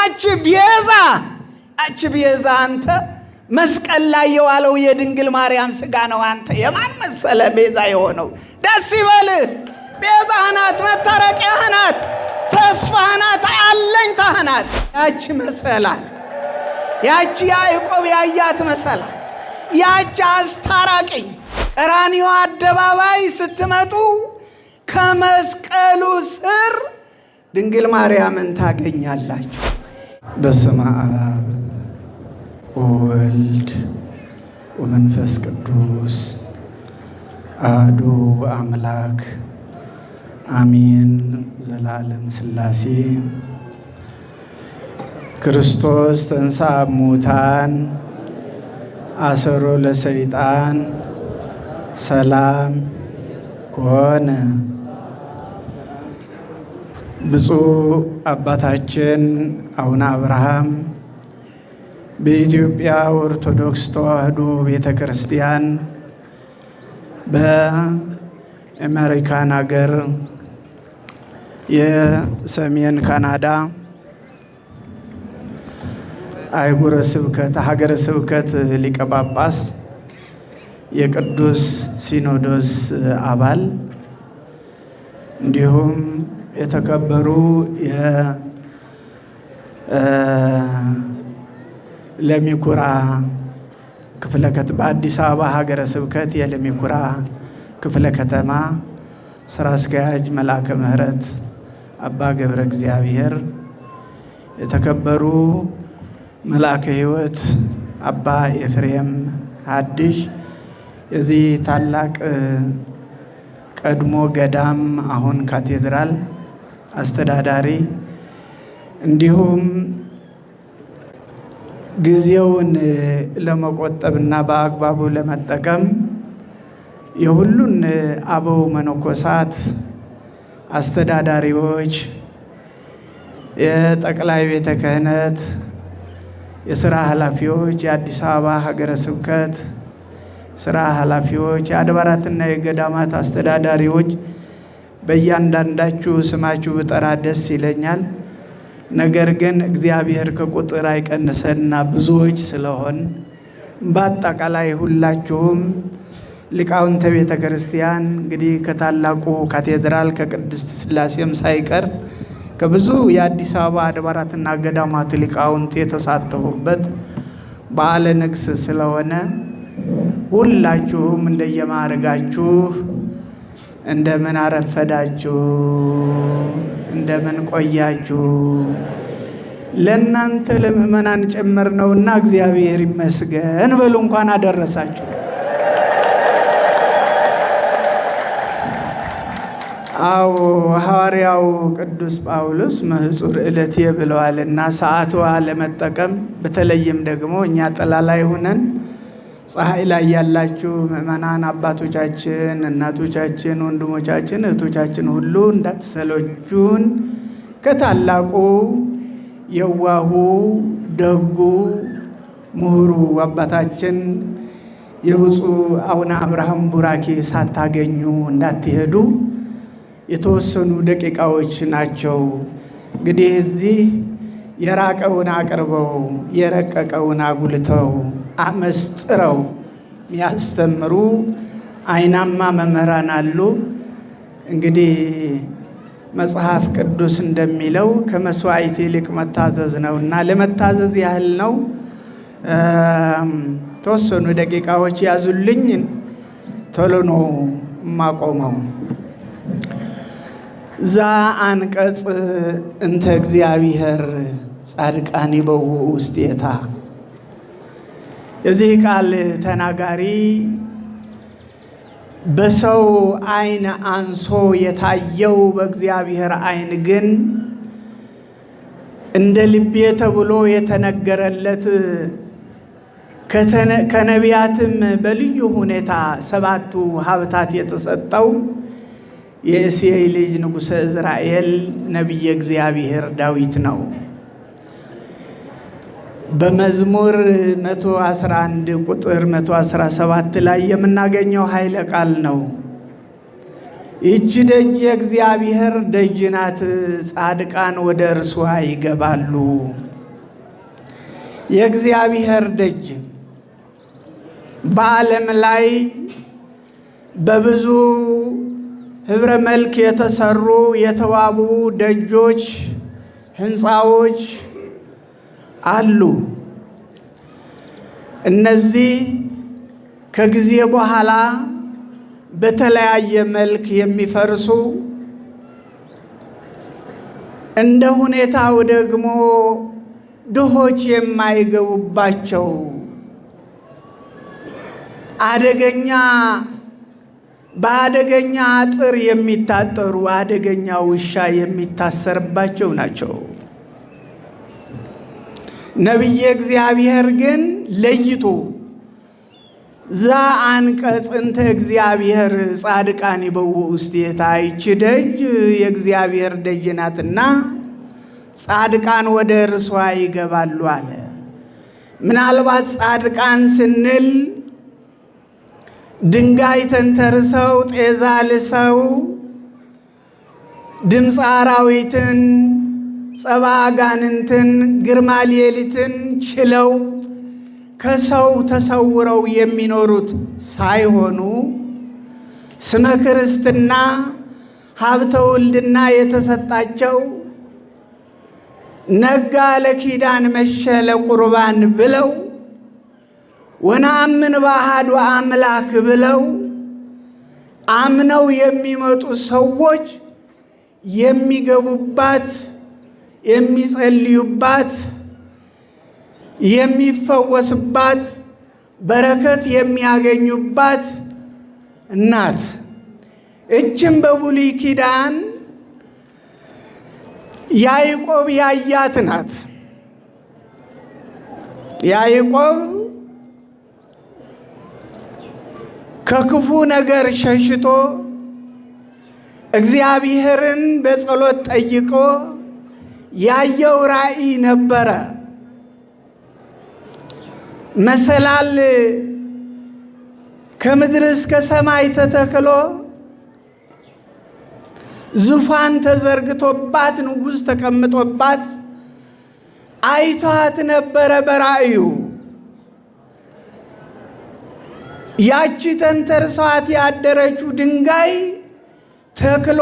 ያቺ ቤዛ አንተ መስቀል ላይ የዋለው የድንግል ማርያም ሥጋ ነው። አንተ የማን መሰለ ቤዛ የሆነው? ደስ ይበልህ። ቤዛህ ናት፣ መታረቂያህ ናት፣ ተስፋህ ናት፣ አለኝታህ ናት። ያቺ መሰላል፣ ያቺ ያዕቆብ ያያት መሰላል፣ ያቺ አስታራቂ ቀራንዮ አደባባይ ስትመጡ ከመስቀሉ ስር ድንግል ማርያምን ታገኛላችሁ። በስመ አብ ወወልድ ወመንፈስ ቅዱስ አሐዱ አምላክ አሜን። ዘላለም ሥላሴ ክርስቶስ ተንሥአ እሙታን አሰሮ ለሰይጣን ሰላም ኮነ። ብፁዕ አባታችን አቡነ አብርሃም በኢትዮጵያ ኦርቶዶክስ ተዋሕዶ ቤተ ክርስቲያን በአሜሪካን ሀገር የሰሜን ካናዳ አህጉረ ስብከት ሀገረ ስብከት ሊቀ ጳጳስ የቅዱስ ሲኖዶስ አባል እንዲሁም የተከበሩ ለሚኩራ ክፍለ ከተማ በአዲስ አበባ ሀገረ ስብከት የለሚኩራ ክፍለ ከተማ ስራ አስኪያጅ መልአከ ምሕረት አባ ገብረ እግዚአብሔር፣ የተከበሩ መልአከ ሕይወት አባ ኤፍሬም ሐዲሽ የዚህ ታላቅ ቀድሞ ገዳም አሁን ካቴድራል አስተዳዳሪ፣ እንዲሁም ጊዜውን ለመቆጠብና በአግባቡ ለመጠቀም የሁሉን አበው መነኮሳት አስተዳዳሪዎች፣ የጠቅላይ ቤተ ክህነት የሥራ ኃላፊዎች፣ የአዲስ አበባ ሀገረ ስብከት ሥራ ኃላፊዎች፣ የአድባራትና የገዳማት አስተዳዳሪዎች በእያንዳንዳችሁ ስማችሁ ብጠራ ደስ ይለኛል። ነገር ግን እግዚአብሔር ከቁጥር አይቀንሰንና ብዙዎች ስለሆን በአጠቃላይ ሁላችሁም ሊቃውንተ ቤተ ክርስቲያን እንግዲህ ከታላቁ ካቴድራል ከቅድስት ሥላሴም ሳይቀር ከብዙ የአዲስ አበባ አድባራትና ገዳማት ሊቃውንት የተሳተፉበት በዓለ ንግሥ ስለሆነ ሁላችሁም እንደየማዕረጋችሁ እንደምን አረፈዳችሁ፣ እንደምን ቆያችሁ። ለእናንተ ለምእመናን ጭምር ነውና እግዚአብሔር ይመስገን በሉ። እንኳን አደረሳችሁ። አዎ ሐዋርያው ቅዱስ ጳውሎስ ምሕጹር ዕለቴ ብለዋልና ሰዓትዋ ለመጠቀም በተለይም ደግሞ እኛ ጥላ ላይ ሆነን ፀሐይ ላይ ያላችሁ ምእመናን አባቶቻችን፣ እናቶቻችን፣ ወንድሞቻችን፣ እህቶቻችን ሁሉ እንዳትሰለቹን ከታላቁ የዋሁ ደጉ ምሁሩ አባታችን የብፁዕ አቡነ አብርሃም ቡራኬ ሳታገኙ እንዳትሄዱ የተወሰኑ ደቂቃዎች ናቸው። እንግዲህ እዚህ የራቀውን አቅርበው የረቀቀውን አጉልተው አመስጥረው የሚያስተምሩ አይናማ መምህራን አሉ። እንግዲህ መጽሐፍ ቅዱስ እንደሚለው ከመስዋዕት ይልቅ መታዘዝ ነውና ለመታዘዝ ያህል ነው። ተወሰኑ ደቂቃዎች ያዙልኝ፣ ቶሎ ነው የማቆመው። ዛ አንቀጽ እንተ እግዚአብሔር ጻድቃን ይበው ውስጤታ። የዚህ ቃል ተናጋሪ በሰው ዓይን አንሶ የታየው በእግዚአብሔር ዓይን ግን እንደ ልቤ ተብሎ የተነገረለት ከነቢያትም በልዩ ሁኔታ 7ቱ ሀብታት የተሰጠው የእሴይ ልጅ ንጉሠ እዝራኤል ነቢየ እግዚአብሔር ዳዊት ነው። በመዝሙር 111 ቁጥር 117 ላይ የምናገኘው ኃይለ ቃል ነው። ይህች ደጅ የእግዚአብሔር ደጅ ናት፣ ጻድቃን ወደ እርሷ ይገባሉ። የእግዚአብሔር ደጅ በዓለም ላይ በብዙ ህብረ መልክ የተሰሩ የተዋቡ ደጆች፣ ህንፃዎች አሉ። እነዚህ ከጊዜ በኋላ በተለያየ መልክ የሚፈርሱ እንደ ሁኔታው ደግሞ ድሆች የማይገቡባቸው በአደገኛ አጥር የሚታጠሩ አደገኛ ውሻ የሚታሰርባቸው ናቸው። ነቢየ እግዚአብሔር ግን ለይቶ ዛ አንቀጽ እንተ እግዚአብሔር ጻድቃን ይበውኡ ውስቴታ፣ ይህች ደጅ የእግዚአብሔር ደጅ ናትና ጻድቃን ወደ እርሷ ይገባሉ አለ። ምናልባት ጻድቃን ስንል ድንጋይ ተንተርሰው ጤዛ ልሰው ድምፀ አራዊትን ጸባ አጋንንትን ግርማ ሌሊትን ችለው ከሰው ተሰውረው የሚኖሩት ሳይሆኑ ስመ ክርስትና ሀብተ ውልድና የተሰጣቸው ነጋ ለኪዳን መሸ ለቁርባን ብለው ወነአምን በአሐዱ አምላክ ብለው አምነው የሚመጡ ሰዎች የሚገቡባት፣ የሚጸልዩባት፣ የሚፈወስባት፣ በረከት የሚያገኙባት ናት። እችም በብሉይ ኪዳን ያዕቆብ ያያት ናት። ያዕቆብ ከክፉ ነገር ሸሽቶ እግዚአብሔርን በጸሎት ጠይቆ ያየው ራእይ ነበረ። መሰላል ከምድር እስከ ሰማይ ተተክሎ ዙፋን ተዘርግቶባት ንጉሥ ተቀምጦባት አይቷት ነበረ በራእዩ። ያቺ ተንተርሷት ያደረችው ድንጋይ ተክሎ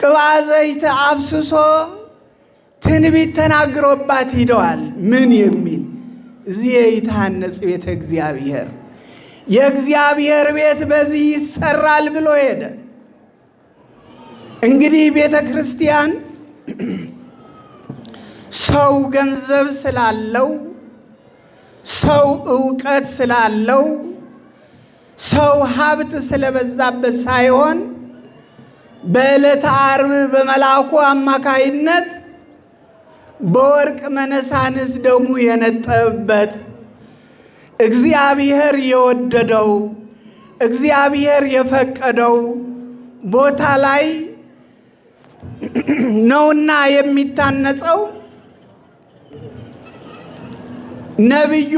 ቅባ ዘይት አፍስሶ ትንቢት ተናግሮባት ሂደዋል። ምን የሚል እዚህ ይታነጽ ቤተ እግዚአብሔር፣ የእግዚአብሔር ቤት በዚህ ይሰራል ብሎ ሄደ። እንግዲህ ቤተ ክርስቲያን ሰው ገንዘብ ስላለው፣ ሰው ዕውቀት ስላለው፣ ሰው ሀብት ስለበዛበት ሳይሆን በዕለተ ዓርብ በመልአኩ አማካይነት በወርቅ መነሳንስ ደሙ የነጠበበት እግዚአብሔር የወደደው እግዚአብሔር የፈቀደው ቦታ ላይ ነውና የሚታነጸው። ነቢዩ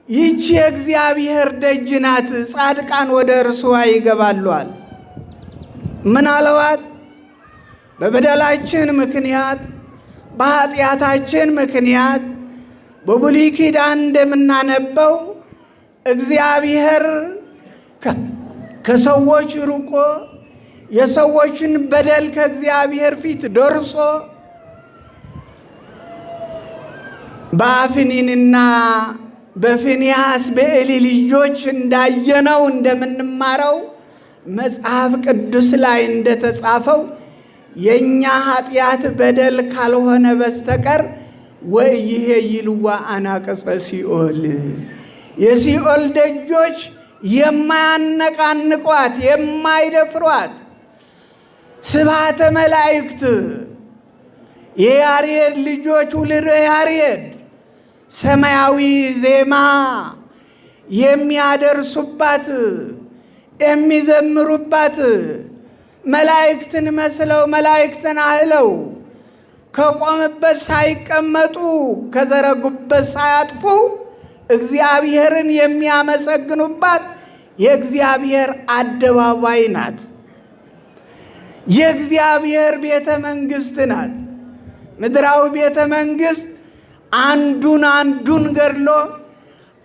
ይህች የእግዚአብሔር ደጅ ናት፣ ጻድቃን ወደ እርሷ ይገባሉአል። ምናልባት በበደላችን ምክንያት በኃጢአታችን ምክንያት በብሉይ ኪዳን እንደምናነበው እግዚአብሔር ከሰዎች ርቆ የሰዎችን በደል ከእግዚአብሔር ፊት ደርሶ በአፍኒንና በፊንያስ በኤሊ ልጆች እንዳየነው እንደምንማረው መጽሐፍ ቅዱስ ላይ እንደተጻፈው የኛ ኃጢአት በደል ካልሆነ በስተቀር ወይሄ ይልዋ አናቀጸ ሲኦል፣ የሲኦል ደጆች የማያነቃንቋት የማይደፍሯት ስብሐተ መላእክት የያሬድ ልጆች ውልደ ያሬድ ሰማያዊ ዜማ የሚያደርሱባት የሚዘምሩባት መላእክትን መስለው መላእክትን አህለው ከቆምበት ሳይቀመጡ ከዘረጉበት ሳያጥፉ እግዚአብሔርን የሚያመሰግኑባት የእግዚአብሔር አደባባይ ናት። የእግዚአብሔር ቤተ መንግሥት ናት። ምድራዊ ቤተ መንግሥት አንዱን ገድሎ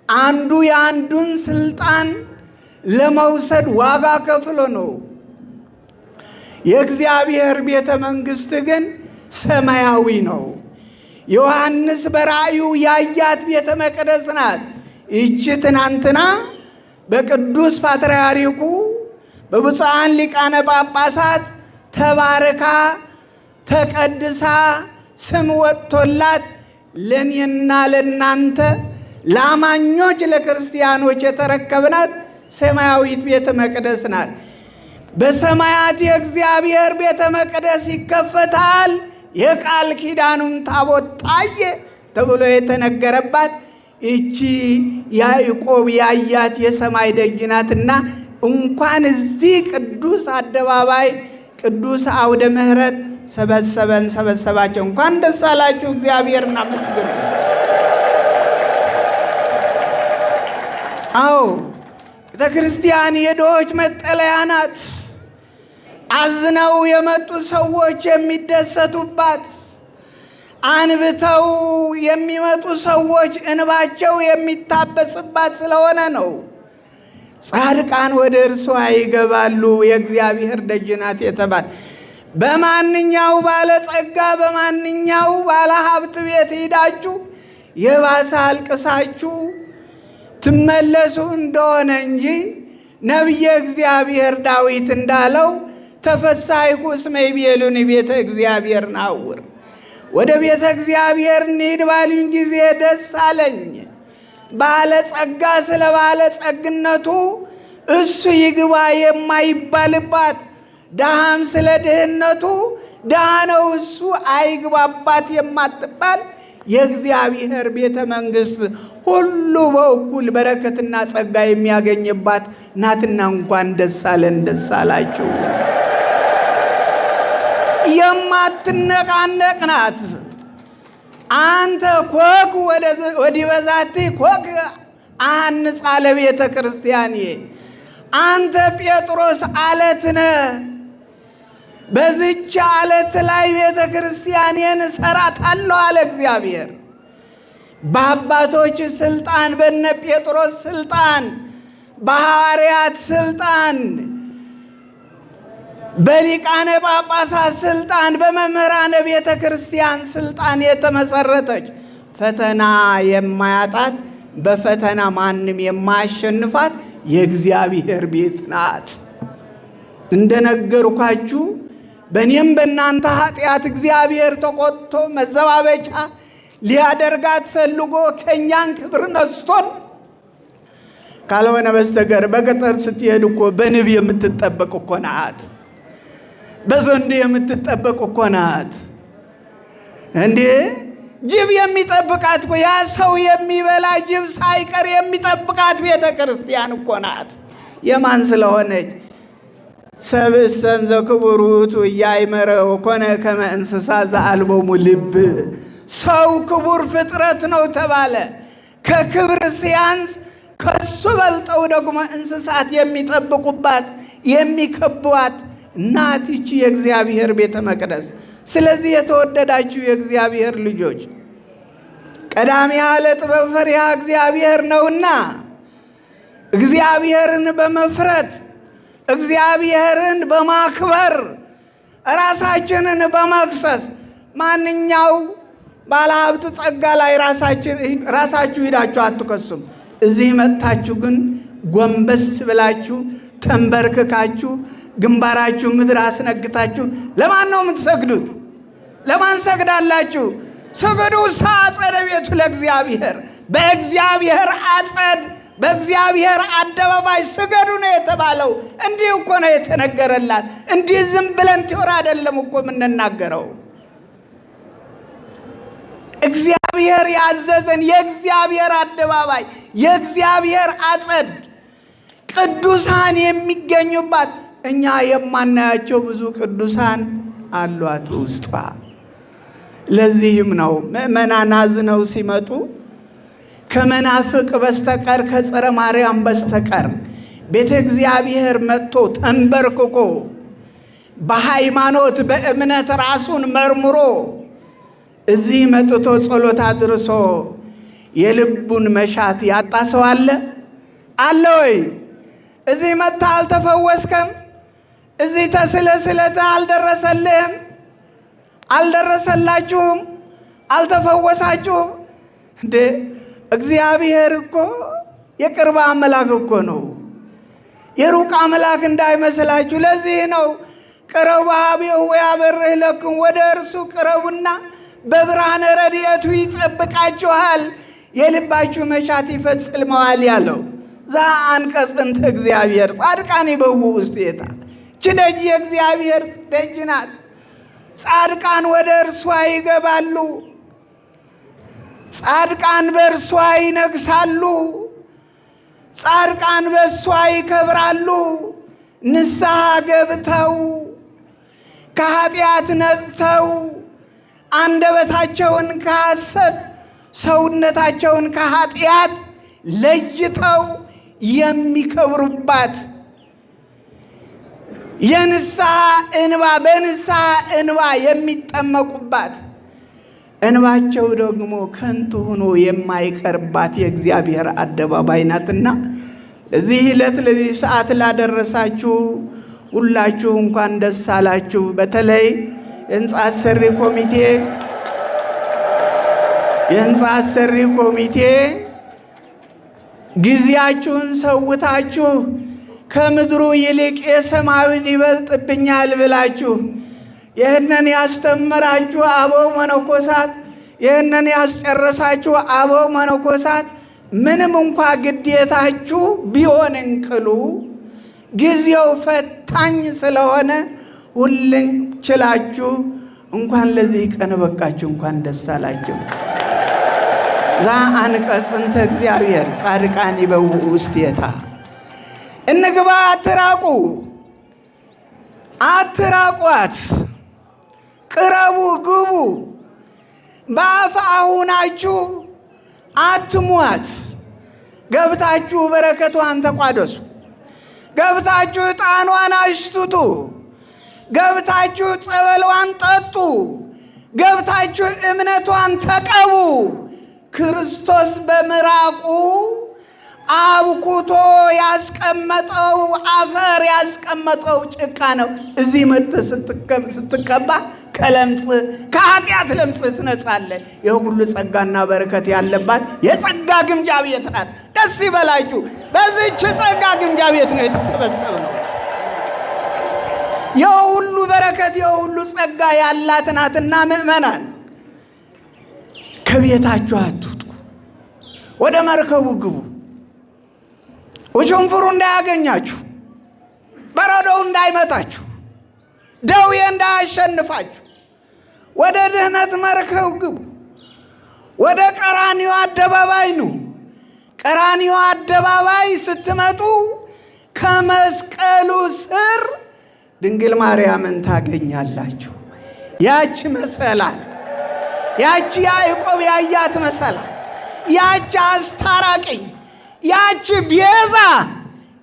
አንዱ የአንዱን ስልጣን ለመውሰድ ዋጋ ከፍሎ ነው። የእግዚአብሔር ቤተ መንግሥት ግን ሰማያዊ ነው። ዮሐንስ በራእዩ ያያት ቤተ መቅደስ ናት። ይህች ትናንትና በቅዱስ ፓትርያርኩ በብፁዓን ሊቃነ ጳጳሳት ተባርካ ተቀድሳ ስም ወጥቶላት ለእኔና ለእናንተ ለአማኞች ለክርስቲያኖች የተረከብናት ሰማያዊት ቤተ መቅደስ ናት። በሰማያት የእግዚአብሔር ቤተ መቅደስ ይከፈታል፣ የቃል ኪዳኑም ታቦት ታየ ተብሎ የተነገረባት ይቺ ያዕቆብ ያያት የሰማይ ደጅ ናትና እንኳን እዚህ ቅዱስ አደባባይ ቅዱስ አውደ ምሕረት ሰበሰባቸው። እንኳን ደስ አላችሁ። እግዚአብሔርን አመስግኑ። አዎ ቤተ ክርስቲያን የድሆች መጠለያ ናት። አዝነው የመጡ ሰዎች የሚደሰቱባት፣ አንብተው የሚመጡ ሰዎች እንባቸው የሚታበስባት ስለሆነ ነው። ጻድቃን ወደ እርሷ ይገባሉ፣ የእግዚአብሔር ደጅ ናት የተባለ። በማንኛው ባለጸጋ በማንኛው ባለ ሀብት ቤት ሄዳችሁ የባሰ አልቅሳችሁ ትመለሱ እንደሆነ እንጂ ነቢየ እግዚአብሔር ዳዊት እንዳለው ተፈሳይኩ እስመ ይቤሉኒ ቤተ እግዚአብሔር ናውር፣ ወደ ቤተ እግዚአብሔር እንሂድ ባሉኝ ጊዜ ደስ አለኝ። ባለጸጋ ስለ ባለጸግነቱ እሱ ይግባ የማይባልባት፣ ድሃም ስለ ድህነቱ ድሃ ነው እሱ አይግባባት የማትባል የእግዚአብሔር ቤተ መንግሥት ሁሉ በእኩል በረከትና ጸጋ የሚያገኝባት ናትና እንኳን ደስ አለን፣ ደስ አላችሁ። የማትነቃነቅ ናት። አንተ ኮክ ወዲህ በዛቲ ኮክ አንጻ ለቤተ ክርስቲያን፣ አንተ ጴጥሮስ አለት ነህ፣ በዚች አለት ላይ ቤተ ክርስቲያኔን እሰራታለሁ አለ እግዚአብሔር። በአባቶች ስልጣን፣ በነ ጴጥሮስ ስልጣን፣ በሐዋርያት ስልጣን፣ በሊቃነ ጳጳሳት ስልጣን፣ በመምህራነ ቤተ ክርስቲያን ስልጣን የተመሰረተች ፈተና የማያጣት በፈተና ማንም የማያሸንፋት የእግዚአብሔር ቤት ናት። እንደነገርኳችሁ በእኔም በእናንተ ኃጢአት እግዚአብሔር ተቆጥቶ መዘባበቻ ሊያደርጋት ፈልጎ ከእኛን ክብር ነስቶን ካልሆነ በስተቀር በገጠር ስትሄድ እኮ በንብ የምትጠበቅ እኮ ናት። በዘንዶ የምትጠበቅ እኮ ናት። እንዴ ጅብ የሚጠብቃት እኮ ያ ሰው የሚበላ ጅብ ሳይቀር የሚጠብቃት ቤተ ክርስቲያን እኮ ናት። የማን ስለሆነች? ሰብእሰን ዘክቡር ውእቱ ኢያእመረው ኮነ ከመ እንስሳ ዘአልቦሙ ልብ። ሰው ክቡር ፍጥረት ነው ተባለ። ከክብር ሲያንስ ከሱ በልጠው ደግሞ እንስሳት የሚጠብቁባት የሚከቧት ናት ይቺ የእግዚአብሔር ቤተ መቅደስ። ስለዚህ የተወደዳችሁ የእግዚአብሔር ልጆች ቀዳሚሃ ለጥበብ ፈሪሃ እግዚአብሔር ነውና እግዚአብሔርን በመፍረት እግዚአብሔርን በማክበር ራሳችንን በመክሰስ ማንኛው ባለሀብት ጸጋ ላይ ራሳችሁ ሂዳችሁ አትከሱም። እዚህ መጥታችሁ ግን ጎንበስ ብላችሁ ተንበርክካችሁ ግንባራችሁ ምድር አስነግታችሁ ለማን ነው የምትሰግዱት? ለማን ሰግዳላችሁ? ስግዱ አጸደ ቤቱ ለእግዚአብሔር። በእግዚአብሔር አጸድ በእግዚአብሔር አደባባይ ስገዱ ነው የተባለው። እንዲህ እኮ ነው የተነገረላት። እንዲህ ዝም ብለን ቲዮር አይደለም እኮ የምንናገረው። እግዚአብሔር ያዘዘን የእግዚአብሔር አደባባይ የእግዚአብሔር አጸድ ቅዱሳን የሚገኙባት፣ እኛ የማናያቸው ብዙ ቅዱሳን አሏት ውስጧ። ለዚህም ነው ምእመናን አዝነው ሲመጡ ከመናፍቅ በስተቀር ከጸረ ማርያም በስተቀር ቤተ እግዚአብሔር መጥቶ ተንበርክኮ በሃይማኖት በእምነት ራሱን መርምሮ እዚህ መጥቶ ጸሎት አድርሶ የልቡን መሻት ያጣ ሰው አለ ወይ? እዚህ መጥተህ አልተፈወስከም? እዚህ ተስለስለህ አልደረሰልህም? አልደረሰላችሁም? አልተፈወሳችሁም? እንዴ እግዚአብሔር እኮ የቅርብ አምላክ እኮ ነው፣ የሩቅ አምላክ እንዳይመስላችሁ። ለዚህ ነው ቅረቡ ኀቤሁ ወያበርህ ለክሙ፣ ወደ እርሱ ቅረቡና በብርሃነ ረድኤቱ ይጠብቃችኋል፣ የልባችሁ መሻት ይፈጽመዋል ያለው። ዘአንቀጽ እንተ እግዚአብሔር ጻድቃን ይበውኡ ውስቴታ። ይህች ደጅ የእግዚአብሔር ደጅ ናት። ጻድቃን ወደ እርሷ ይገባሉ። ጻድቃን በእርሷ ይነግሳሉ። ጻድቃን በእሷ ይከብራሉ። ንስሐ ገብተው ከኃጢአት ነጽተው አንደበታቸውን ከሐሰት ሰውነታቸውን ከኃጢአት ለይተው የሚከብሩባት የንስሐ እንባ በንስሐ እንባ የሚጠመቁባት እንባቸው ደግሞ ከንቱ ሆኖ የማይቀርባት የእግዚአብሔር አደባባይ ናትና ለዚህ ዕለት ለዚህ ሰዓት ላደረሳችሁ ሁላችሁ እንኳን ደስ አላችሁ። በተለይ የሕንፃ አሰሪ ኮሚቴ ጊዜያችሁን ሰውታችሁ ከምድሩ ይልቅ የሰማዩን ይበልጥብኛል ብላችሁ ይህንን ያስተምራችሁ አበው መነኮሳት፣ ይህንን ያስጨረሳችሁ አበው መነኮሳት ምንም እንኳ ግዴታችሁ ቢሆን እንቅሉ ጊዜው ፈታኝ ስለሆነ ሁሉን ችላችሁ እንኳን ለዚህ ቀን በቃችሁ፣ እንኳን ደስ አላችሁ። ዘአንቀጽ እንተ እግዚአብሔር ጻድቃን ይበውኡ ውስቴታ። እንግባ፣ አትራቁ፣ አትራቋት፣ ቅረቡ፣ ግቡ። በአፍ አሁናችሁ አትሟት። ገብታችሁ በረከቷን ተቋደሱ። ገብታችሁ ዕጣኗን አሽትቱ። ገብታችሁ ጸበሏን ጠጡ። ገብታችሁ እምነቷን ተቀቡ። ክርስቶስ በምራቁ አብኩቶ ያስቀመጠው አፈር ያስቀመጠው ጭቃ ነው። እዚህ መጥተህ ስትቀባ ከለምጽ ከኃጢአት ለምጽ ትነጻለህ። ይህ ሁሉ ጸጋና በረከት ያለባት የጸጋ ግምጃ ቤት ናት። ደስ ይበላችሁ። በዚህች ጸጋ ግምጃ ቤት ነው የተሰበሰብነው። ይህ ሁሉ በረከት ይህ ሁሉ ጸጋ ያላት ናትና ምእመናን ከቤታችሁ አትውጡ፣ ወደ መርከቡ ግቡ። ውሽንፍሩ እንዳያገኛችሁ፣ በረዶው እንዳይመታችሁ፣ ደዌ እንዳያሸንፋችሁ ወደ ድህነት መርከብ ግቡ። ወደ ቀራንዮ አደባባይ ነው። ቀራንዮ አደባባይ ስትመጡ ከመስቀሉ ስር ድንግል ማርያምን ታገኛላችሁ። ያቺ መሰላል፣ ያቺ ያዕቆብ ያያት መሰላል፣ ያቺ አስታራቂ፣ ያቺ ቤዛ፣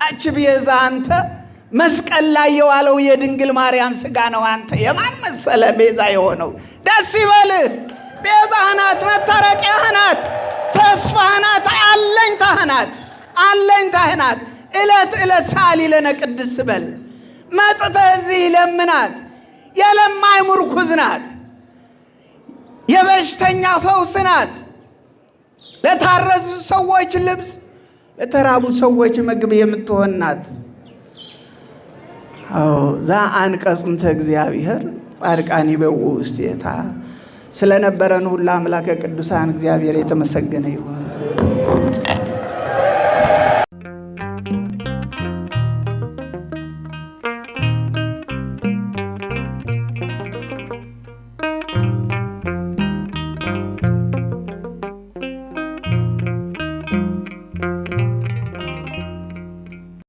ያቺ ቤዛ አንተ መስቀል ላይ የዋለው የድንግል ማርያም ሥጋ ነው። አንተ የማን መሰለ ቤዛ የሆነው? ደስ ይበልህ። ቤዛህ ናት፣ መታረቂያህ ናት፣ ተስፋህ ናት፣ አለኝታህ ናት፣ አለኝታህ ናት። ዕለት ዕለት ሳሊ ለነ ቅድስት በል። መጥተህ እዚህ ለምናት። የለማኝ ምርኩዝ ናት፣ የበሽተኛ ፈውስ ናት፣ ለታረዙ ሰዎች ልብስ፣ ለተራቡ ሰዎች ምግብ የምትሆን ናት። ዘአንቀጽ እንተ እግዚአብሔር ጻድቃን ይበውኡ ውስቴታ። ስለነበረን ሁሉ አምላከ ቅዱሳን እግዚአብሔር የተመሰገነ ይሁን።